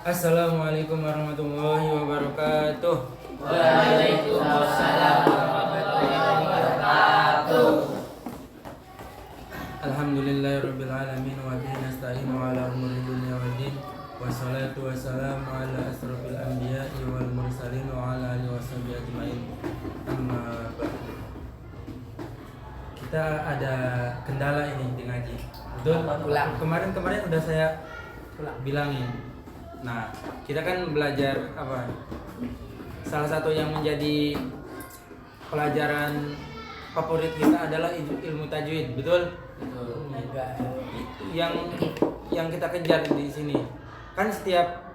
Assalamualaikum warahmatullahi wabarakatuh. Waalaikumsalam warahmatullahi wabarakatuh. Alhamdulillahirabbil alamin wa bihi nasta'inu ala umuri dunya waddin. Wassalatu wassalamu ala asrofil anbiya'i wal mursalin wa ala alihi washabihi ajmain. Amma ba'du. Kita ada kendala ini di ngaji. Betul? Kemarin udah saya bilangin. Nah, kita kan belajar apa? Salah satu yang menjadi pelajaran favorit kita adalah ilmu tajwid, betul? Betul. Itu yang kita kejar di sini. Kan setiap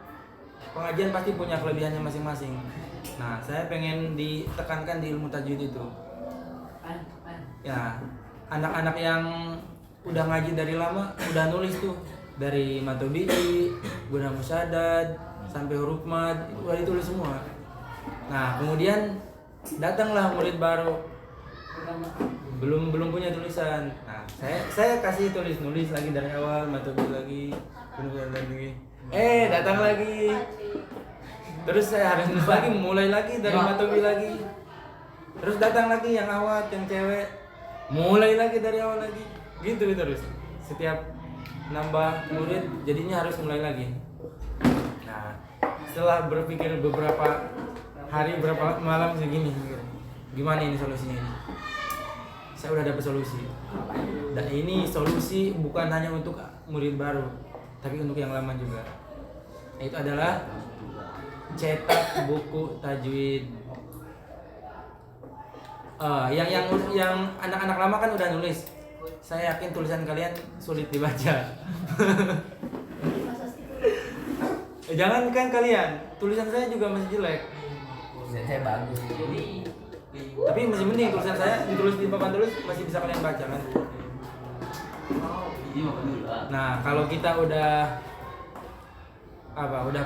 pengajian pasti punya kelebihannya masing-masing. Nah, saya pengen ditekankan di ilmu tajwid itu. Ya, anak-anak yang udah ngaji dari lama udah nulis tuh dari matobi'i, guna musyadad sampai huruf mad itu udah ditulis semua. Nah, kemudian datanglah murid baru belum punya tulisan. Nah, saya kasih nulis lagi dari awal, matobi'i lagi, guna musyadad lagi. Datang lagi. Terus saya harus nulis lagi, mulai lagi dari matobi'i lagi. Terus datang lagi yang awat, yang cewek, mulai lagi dari awal lagi. Gitu terus. Setiap nambah murid jadinya harus mulai lagi. Nah, setelah berpikir beberapa hari, berapa malam segini, gimana ini solusinya ini? Saya udah dapat solusi. Dan ini solusi bukan hanya untuk murid baru, tapi untuk yang lama juga. Itu adalah cetak buku tajwid. Yang anak-anak lama kan udah nulis. Saya yakin tulisan kalian sulit dibaca. Jangankan kalian, tulisan saya juga masih jelek. Tulisan saya bagus. Tapi masih mending tulisan saya ditulis di papan tulis masih bisa kalian baca kan. Nah, kalau kita udah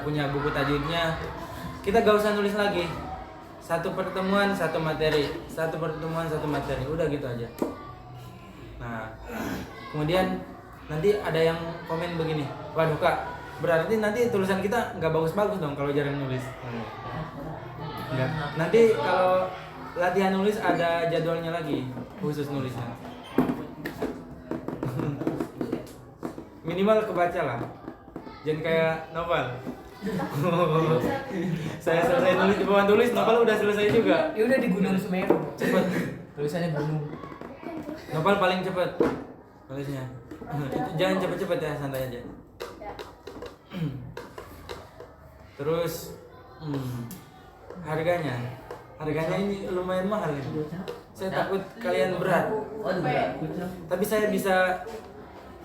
punya buku tajwidnya, kita gak usah nulis lagi. Satu pertemuan satu materi, udah gitu aja. Nah, kemudian nanti ada yang komen begini, waduh kak, berarti nanti tulisan kita nggak bagus-bagus dong kalau jarang nulis. Enggak. Nanti kalau latihan nulis ada jadwalnya lagi khusus nulisnya. Minimal kebaca lah, jangan kayak novel. Saya selesai nulis di papan tulis, novel udah selesai juga. Ya udah di Gunung Semeru. Cepet. Tulisannya gunung. Novel paling cepet nulisnya. Itu jangan cepet-cepet ya, santai aja. Terus harganya ini lumayan mahal ini. Saya takut kalian berat. Tapi saya bisa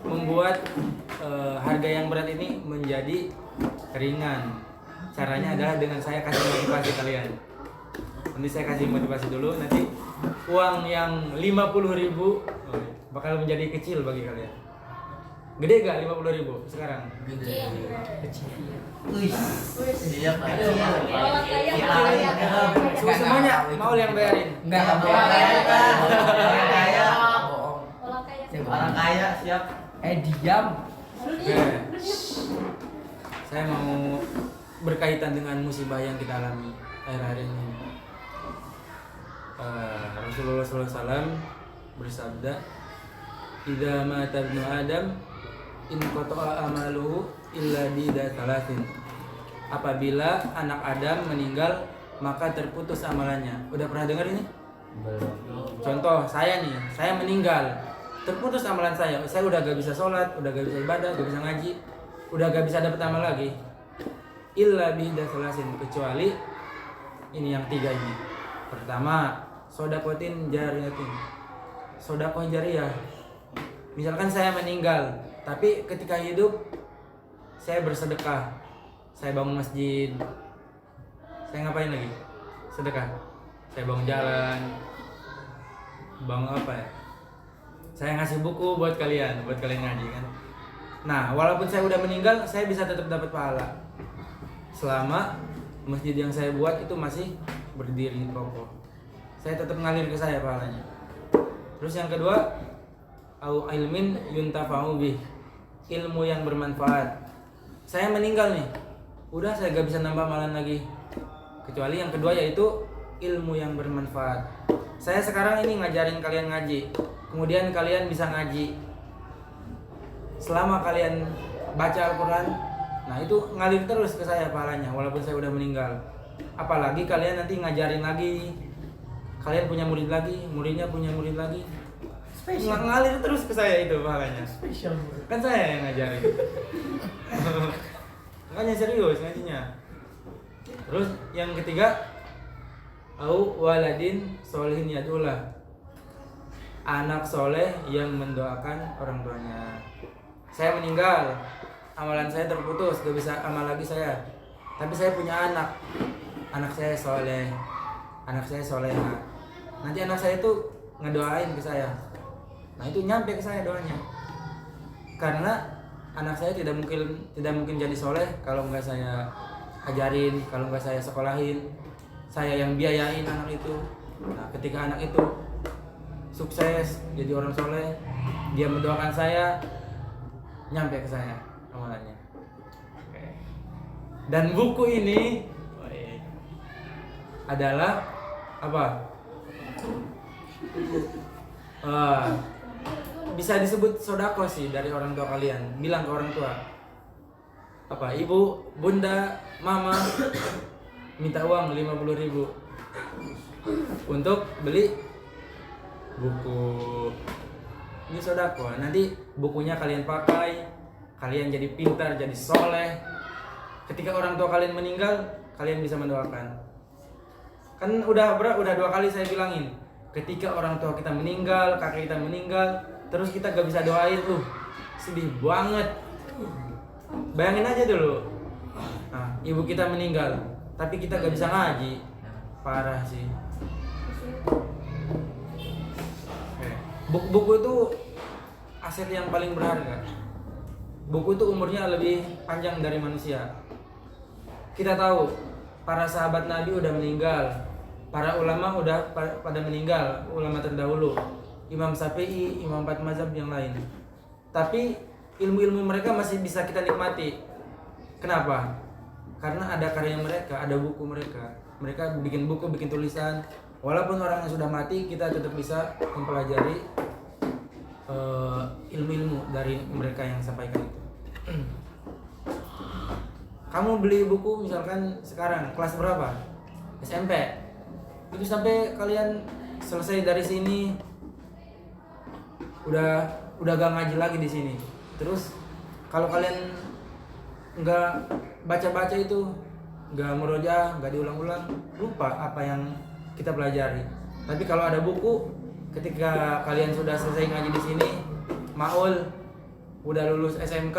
membuat harga yang berat ini menjadi ringan. Caranya adalah dengan saya kasih motivasi kalian. Nanti saya kasih motivasi dulu, nanti uang yang 50.000 bakal menjadi kecil bagi kalian. Gede gak 50.000 sekarang? Gede. Semuanya mau yang bayarin? Enggak Orang kaya siap. Diam. Saya mau berkaitan dengan musibah yang kita alami akhir-akhir ini. Rasulullah SAW bersabda, "Idza mata ibnu Adam in qata'a amaluhu illa bi salasin." Apabila anak Adam meninggal, maka terputus amalannya. Udah pernah dengar ini? Belum. Contoh saya nih, saya meninggal, terputus amalan saya. Saya udah gak bisa sholat, udah gak bisa ibadah, gak bisa ngaji, udah gak bisa dapat amal lagi. Illa bi salasin, kecuali ini yang 3 ini. Pertama, sodakotin jariyatin. Sodakoh jariyah. Misalkan saya meninggal, tapi ketika hidup saya bersedekah, saya bangun masjid, saya ngapain lagi? Sedekah. Saya bangun jalan, bangun apa ya? Saya ngasih buku buat kalian ngaji kan. Nah, walaupun saya udah meninggal, saya bisa tetap dapat pahala selama masjid yang saya buat itu masih berdiri kokoh. Saya tetap ngalir ke saya pahalanya. Terus yang kedua, au ilmin yuntafa'u bih, ilmu yang bermanfaat. saya meninggal nih, udah saya gak bisa nambah amalan lagi. Kecuali yang kedua yaitu ilmu yang bermanfaat. Saya sekarang ini ngajarin kalian ngaji, kemudian kalian bisa ngaji. Selama kalian baca Al-Quran, nah itu ngalir terus ke saya pahalanya walaupun saya udah meninggal. Apalagi kalian nanti ngajarin lagi, kalian punya murid lagi, muridnya punya murid lagi, ngalir terus ke saya itu pahalanya. Spesial. Kan saya yang ngajarin. Makanya serius ngajinya. Terus yang ketiga, au waladin solihin yadullah, anak soleh yang mendoakan orang tuanya. Saya meninggal, amalan saya terputus, gak bisa amal lagi saya. Tapi saya punya anak saya soleh, anak saya soleha. Nanti anak saya itu ngedoain ke saya. Nah itu nyampe ke saya doanya. Karena anak saya tidak mungkin jadi soleh kalau nggak saya ajarin, kalau nggak saya sekolahin, saya yang biayain anak itu. Nah ketika anak itu sukses jadi orang soleh, dia mendoakan saya, nyampe ke saya amalannya. Dan buku ini adalah apa? Bisa disebut sodako sih dari orang tua kalian. Bilang ke orang tua, apa, ibu, bunda, mama, minta uang 50.000 untuk beli buku. Ini sodako. Nanti bukunya kalian pakai, kalian jadi pintar, jadi soleh. Ketika orang tua kalian meninggal, kalian bisa mendoakan. Kan udah 2 kali saya bilangin, ketika orang tua kita meninggal, kakek kita meninggal, terus kita gak bisa doain tuh, sedih banget. Bayangin aja dulu, nah, ibu kita meninggal, tapi kita gak bisa ngaji, parah sih. Buku itu aset yang paling berharga. Buku itu umurnya lebih panjang dari manusia. Kita tahu para sahabat Nabi udah meninggal, para ulama udah pada meninggal, ulama terdahulu, Imam Syafi'i, Imam 4 mazhab yang lain. Tapi ilmu-ilmu mereka masih bisa kita nikmati. Kenapa? Karena ada karya mereka, ada buku mereka. Mereka bikin buku, bikin tulisan. Walaupun orang yang sudah mati, kita tetap bisa mempelajari ilmu-ilmu dari mereka yang sampaikan itu. Kamu beli buku misalkan sekarang kelas berapa? SMP. Itu sampai kalian selesai dari sini udah gak ngaji lagi di sini. Terus kalau kalian nggak baca-baca itu, nggak murojaah, nggak diulang-ulang, lupa apa yang kita pelajari. Tapi kalau ada buku, ketika kalian sudah selesai ngaji di sini, maul, udah lulus SMK,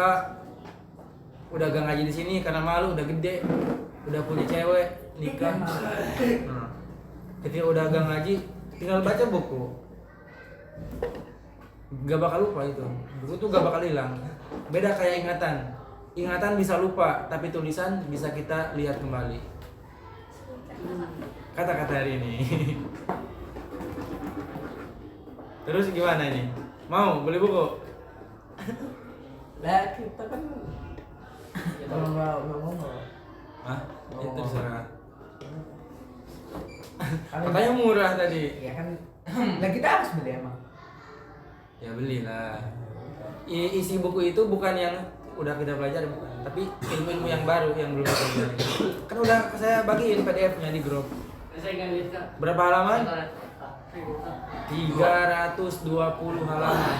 udah gak ngaji di sini karena malu, udah gede, udah punya cewek, nikah. Nah, ketika udah gak ngaji, tinggal baca buku, gak bakal lupa itu. Buku tuh gak bakal hilang. Beda kayak ingatan bisa lupa, tapi tulisan bisa kita lihat kembali. Kata-kata hari ini. Terus gimana ini? Mau beli buku? Lah kita kan kalau nggak ngomong. Hah? Itu terserah. Kalau- Katanya murah tadi. Ya kan. Lah kita harus beli emang. Ya belilah. Isi buku itu bukan yang udah kita pelajari, bukan, tapi ilmu-ilmu yang baru yang belum kita pelajari. Kan udah saya bagiin PDF-nya di grup. Berapa halaman? 320 halaman.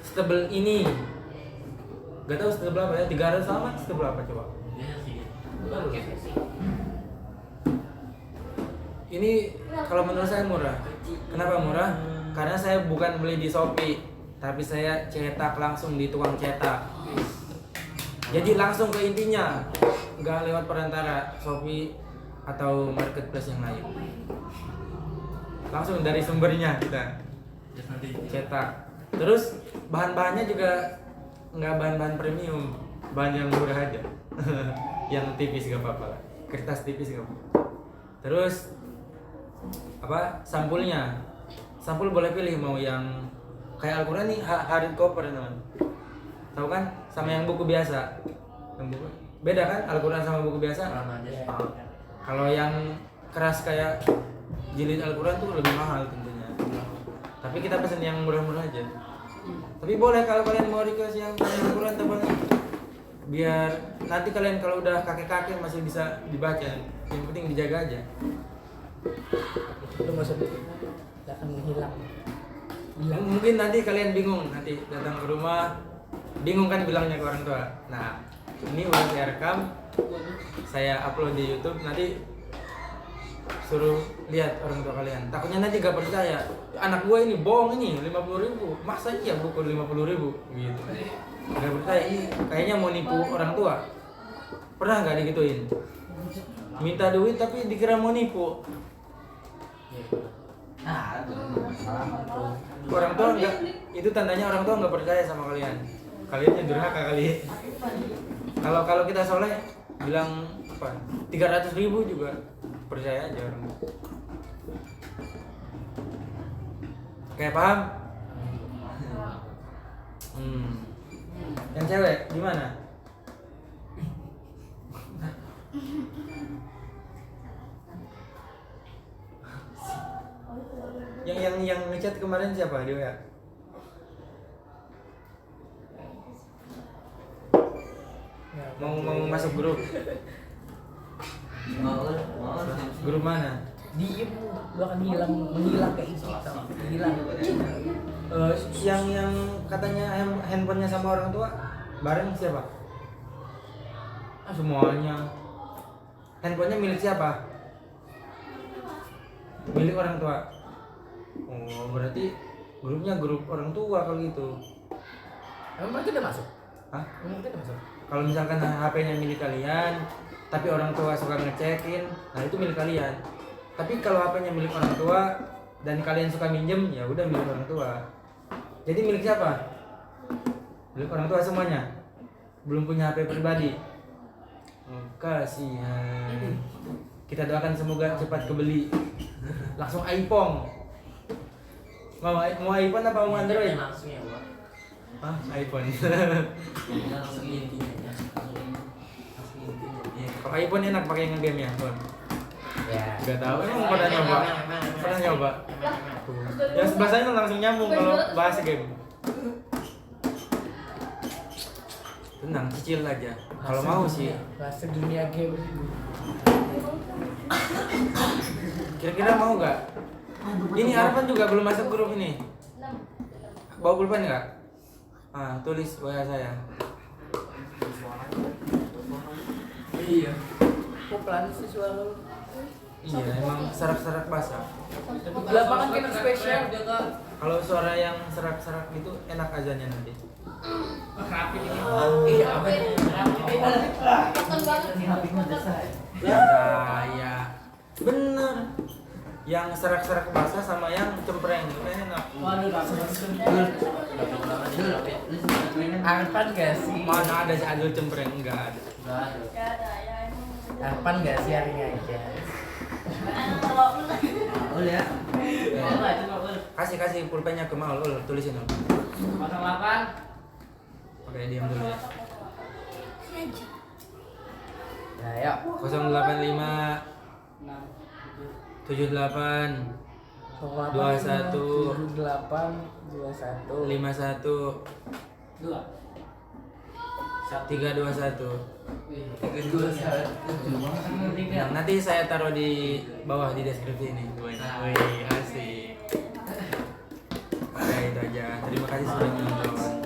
Setebel ini. Gak tahu setebel berapa ya? 300 halaman setebel berapa coba? Ini kalau menurut saya murah. Kenapa murah? Karena saya bukan beli di Shopee, tapi saya cetak langsung di tukang cetak. Jadi langsung ke intinya, nggak lewat perantara Shopee atau marketplace yang lain. Langsung dari sumbernya kita cetak. Terus bahan-bahannya juga nggak bahan-bahan premium, bahan yang murah aja. Yang tipis gak apa-apa, kertas tipis gak apa-apa. Terus apa, sampulnya, sampul boleh pilih mau yang kayak Al-Quran nih hardcover teman, tahu kan, sama yang buku biasa. Beda kan Al-Quran sama buku biasa? Kalau yang keras kayak jilid Al-Quran tuh lebih mahal tentunya. Tapi kita pesen yang murah-murah aja. Tapi boleh kalau kalian mau request yang Al-Quran tebalnya, biar nanti kalian kalau udah kakek-kakek masih bisa dibaca. Yang penting dijaga aja. Itu masa akan hilang. Mungkin nanti kalian bingung, nanti datang ke rumah bingung kan bilangnya ke orang tua. Nah, ini udah saya rekam, saya upload di YouTube, nanti suruh lihat orang tua kalian. Takutnya nanti gak percaya, anak gua ini bohong ini 50.000, masa iya buku 50.000 gitu. Gak percaya, ini kayaknya mau nipu orang tua. Pernah nggak digituin? Minta duit tapi dikira mau nipu. Orang tua enggak, itu tandanya orang tua nggak percaya sama kalian. Kalian yang durhaka kali. Kalau kita soleh bilang apa 300.000 juga percaya aja orang. Kayak paham? Yang cewek gimana? Yang ngechat kemarin siapa dia? Mau masuk grup? Grup mana? Diem, lu akan menghilang kayak itu. Hilang. Yang katanya handphonenya sama orang tua bareng siapa? Semuanya. Handphonenya milik siapa? Milik orang tua. Oh, berarti grupnya grup orang tua kalau gitu. Emang kita masuk? Hah? Emang kita masuk? Kalau misalkan HP-nya milik kalian, tapi orang tua suka ngecekin, nah itu milik kalian. Tapi kalau HP-nya milik orang tua dan kalian suka minjem, ya udah milik orang tua. Jadi milik siapa? Milik orang tua semuanya. Belum punya HP pribadi. Oh, kasihan. Kita doakan semoga cepat kebeli. Langsung iPhone. Mau iPhone apa mau Android? Langsung ya, Bang. Hah? iPhone. Langsung intinya. Kalau iPhone enak pakai nge-game ya, Bang. Ya. Gak tahu, emang pernah nyoba? Pernah nyoba? Yang sebelah sana langsung nyambung kalau bahas game. Tenang, cicil aja. Kalau mau sih. Bahasa dunia game. Kira-kira mau nggak? Ini Arfan juga belum masuk grup ini. Bawa pulpen nggak? Tulis WA saya. Iya. Kok pelan sih suara lu? Iya, emang serak-serak basah. Di lapangan kita spesial. Kalau suara yang serak-serak gitu enak azannya nanti. Iya, apa ya? Saya bener. Yang serak-serak basah sama yang cempreng itu enak. Arpan gak sih? Mana ada si Adul cempreng? Enggak ada. Arpan gak sih hari ini aja? ya. Kasih pulpennya ke Maul, tulisin dulu. 08. Oke, diam dulu ya. Nah, yuk. 085 78 21 78 21 51 321. Nah, nanti saya taruh di bawah di deskripsi ini. Wih, asik. Oke, itu aja. Terima kasih sudah menonton.